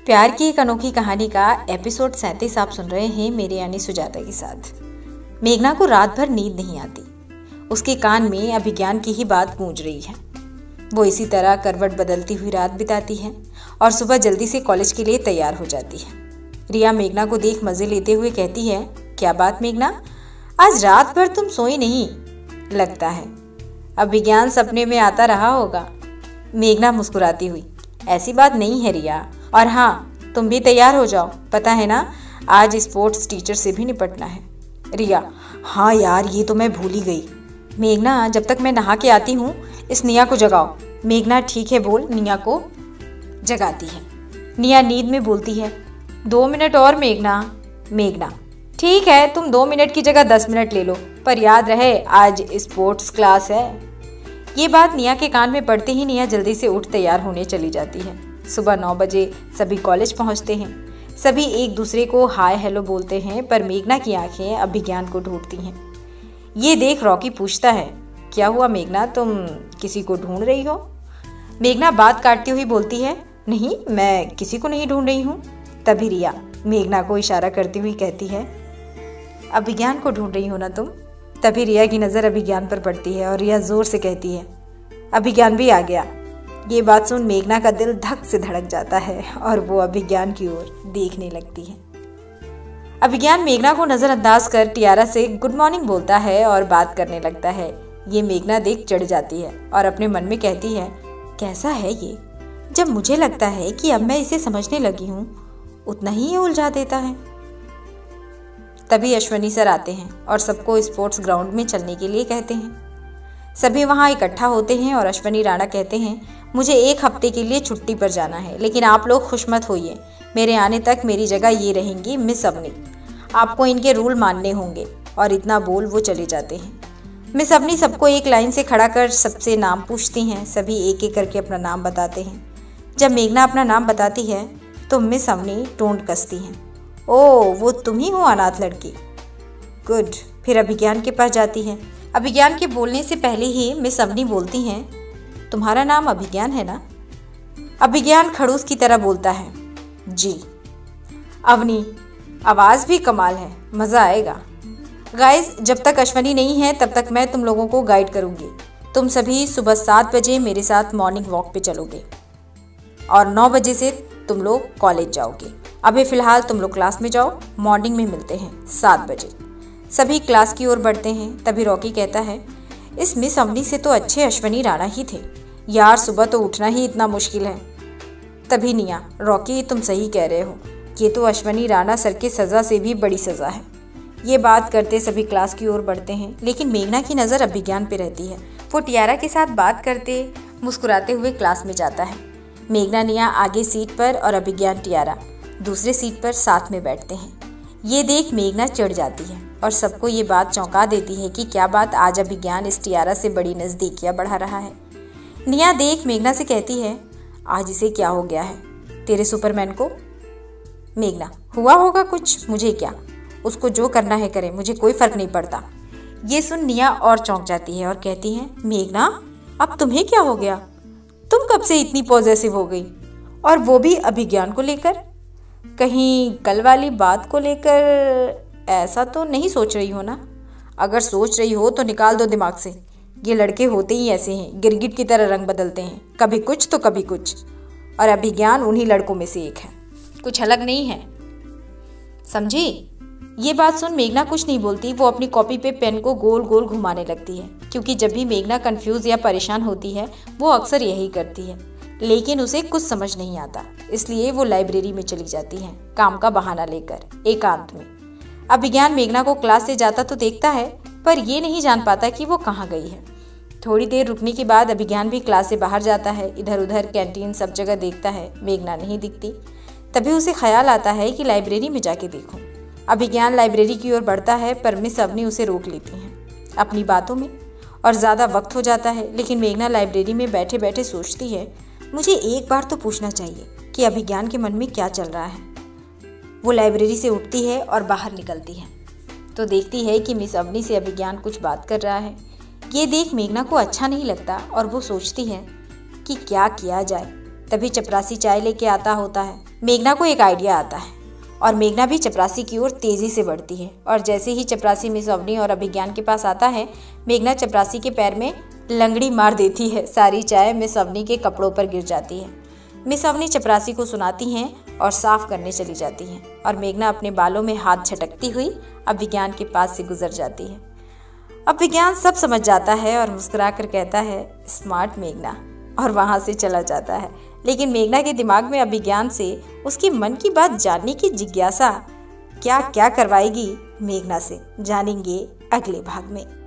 प्यार की एक अनोखी कहानी का एपिसोड 37 आप सुन रहे हैं मेरे यानी सुजाता के साथ। मेघना को रात भर नींद नहीं आती। उसके कान में अभिज्ञान की ही बात गूंज रही है। वो इसी तरह करवट बदलती हुई रात बिताती है और सुबह जल्दी से कॉलेज के लिए तैयार हो जाती है। रिया मेघना को देख मजे लेते हुए कहती है, क्या बात मेघना, आज रात भर तुम सोई नहीं लगता है। अभिज्ञान सपने में आता रहा होगा। मेघना मुस्कुराती हुई, ऐसी बात नहीं है रिया, और हाँ तुम भी तैयार हो जाओ, पता है ना आज स्पोर्ट्स टीचर से भी निपटना है। रिया, हाँ यार ये तो मैं भूल ही गई। मेघना, जब तक मैं नहा के आती हूँ इस निया को जगाओ। मेघना ठीक है बोल निया को जगाती है। निया नींद में बोलती है, 2 मिनट और मेघना। मेघना, ठीक है तुम 2 मिनट की जगह 10 मिनट ले लो, पर याद रहे आज स्पोर्ट्स क्लास है। ये बात निया के कान में पड़ते ही निया जल्दी से उठ तैयार होने चली जाती है। सुबह 9 बजे सभी कॉलेज पहुंचते हैं। सभी एक दूसरे को हाय हेलो बोलते हैं, पर मेघना की आंखें अभिज्ञान को ढूंढती हैं। ये देख रॉकी पूछता है, क्या हुआ मेघना, तुम किसी को ढूंढ रही हो? मेघना बात काटती हुई बोलती है, नहीं मैं किसी को नहीं ढूंढ रही हूँ। तभी रिया मेघना को इशारा करती हुई कहती है, अभिज्ञान को ढूंढ रही हो ना तुम? तभी रिया की नज़र अभिज्ञान पर पड़ती है और रिया जोर से कहती है, अभिज्ञान भी आ गया। ये बात सुन मेघना का दिल धक से धड़क जाता है और वो अभिज्ञान की ओर देखने लगती है। अभिज्ञान मेघना को नज़रअंदाज कर टियारा से गुड मॉर्निंग बोलता है और बात करने लगता है। ये मेघना देख चढ़ जाती है और अपने मन में कहती है, कैसा है ये, जब मुझे लगता है कि अब मैं इसे समझने लगी हूँ उतना ही ये उलझा देता है। तभी अश्वनी सर आते हैं और सबको स्पोर्ट्स ग्राउंड में चलने के लिए कहते हैं। सभी वहाँ इकट्ठा होते हैं और अश्वनी राणा कहते हैं, मुझे 1 हफ्ते के लिए छुट्टी पर जाना है, लेकिन आप लोग खुश मत होइए, मेरे आने तक मेरी जगह ये रहेंगी मिस अवनी, आपको इनके रूल मानने होंगे। और इतना बोल वो चले जाते हैं। मिस अवनी सबको एक लाइन से खड़ा कर सबसे नाम पूछती हैं। सभी एक एक करके अपना नाम बताते हैं। जब मेघना अपना नाम बताती है तो मिस अवनी टोंट कसती हैं, ओह वो तुम ही हो अनाथ लड़की, गुड। फिर अभिज्ञान के पास जाती है। अभिज्ञान के बोलने से पहले ही मिस अवनी बोलती हैं, तुम्हारा नाम अभिज्ञान है ना? अभिज्ञान खड़ूस की तरह बोलता है, जी। अवनी, आवाज़ भी कमाल है, मज़ा आएगा। गाइस, जब तक अश्वनी नहीं है तब तक मैं तुम लोगों को गाइड करूँगी। तुम सभी सुबह 7 बजे मेरे साथ मॉर्निंग वॉक पे चलोगे और 9 बजे से तुम लोग कॉलेज जाओगे। अभी फ़िलहाल तुम लोग क्लास में जाओ, मॉर्निंग में मिलते हैं 7 बजे। सभी क्लास की ओर बढ़ते हैं। तभी रॉकी कहता है, इस मिस अवनी से तो अच्छे अश्वनी राणा ही थे यार, सुबह तो उठना ही इतना मुश्किल है। तभी निया, रॉकी तुम सही कह रहे हो, ये तो अश्वनी राणा सर के सज़ा से भी बड़ी सज़ा है। ये बात करते सभी क्लास की ओर बढ़ते हैं, लेकिन मेघना की नज़र अभिज्ञान पे रहती है। वो टियारा के साथ बात करते मुस्कुराते हुए क्लास में जाता है। मेघना निया आगे सीट पर और अभिज्ञान टियारा दूसरे सीट पर साथ में बैठते हैं। ये देख मेघना चढ़ जाती है और सबको ये बात चौंका देती है कि क्या बात, आज अभिज्ञान इस टियारा से बड़ी नज़दीकियाँ बढ़ा रहा है। निया देख मेघना से कहती है, आज इसे क्या हो गया है तेरे सुपरमैन को? मेघना, हुआ होगा कुछ, मुझे क्या, उसको जो करना है करे, मुझे कोई फ़र्क नहीं पड़ता। ये सुन निया और चौंक जाती है और कहती है, मेघना अब तुम्हें क्या हो गया, तुम कब से इतनी पॉजेसिव हो गई, और वो भी अभिज्ञान को लेकर? कहीं कल वाली बात को लेकर ऐसा तो नहीं सोच रही हो ना? अगर सोच रही हो तो निकाल दो दिमाग से। ये लड़के होते ही ऐसे हैं, गिरगिट की तरह रंग बदलते हैं, कभी कुछ तो कभी कुछ, और अभिज्ञान उन्हीं लड़कों में से एक है, कुछ अलग नहीं है, समझी? ये बात सुन मेघना कुछ नहीं बोलती। वो अपनी कॉपी पे पेन को गोल गोल घुमाने लगती है, क्योंकि जब भी मेघना कंफ्यूज या परेशान होती है वो अक्सर यही करती है, लेकिन उसे कुछ समझ नहीं आता, इसलिए वो लाइब्रेरी में चली जाती है काम का बहाना लेकर एकांत में। अभिज्ञान मेघना को क्लास से जाता तो देखता है, पर ये नहीं जान पाता कि वो कहाँ गई है। थोड़ी देर रुकने के बाद अभिज्ञान भी क्लास से बाहर जाता है। इधर उधर कैंटीन सब जगह देखता है, मेघना नहीं दिखती। तभी उसे ख्याल आता है कि लाइब्रेरी में जाके देखूं। अभिज्ञान लाइब्रेरी की ओर बढ़ता है, पर मिस अवनी उसे रोक लेती हैं अपनी बातों में और ज़्यादा वक्त हो जाता है। लेकिन मेघना लाइब्रेरी में बैठे बैठे सोचती है, मुझे एक बार तो पूछना चाहिए कि अभिज्ञान के मन में क्या चल रहा है। वो लाइब्रेरी से उठती है और बाहर निकलती है तो देखती है कि मिस अवनी से अभिज्ञान कुछ बात कर रहा है। ये देख मेघना को अच्छा नहीं लगता और वो सोचती है कि क्या किया जाए। तभी चपरासी चाय लेके आता होता है। मेघना को एक आइडिया आता है और मेघना भी चपरासी की ओर तेजी से बढ़ती है। और जैसे ही चपरासी मिस अवनी और अभिज्ञान के पास आता है, मेघना चपरासी के पैर में लंगड़ी मार देती है। सारी चाय मिस अवनी के कपड़ों पर गिर जाती है। मिस अवनी चपरासी को सुनाती हैं और साफ करने चली जाती हैं और मेघना अपने बालों में हाथ झटकती हुई अभिज्ञान के पास से गुजर जाती है। अभिज्ञान सब समझ जाता है और मुस्कुराकर कहता है, स्मार्ट मेघना, और वहाँ से चला जाता है। लेकिन मेघना के दिमाग में अभिज्ञान से उसकी मन की बात जानने की जिज्ञासा क्या क्या करवाएगी मेघना से, जानेंगे अगले भाग में।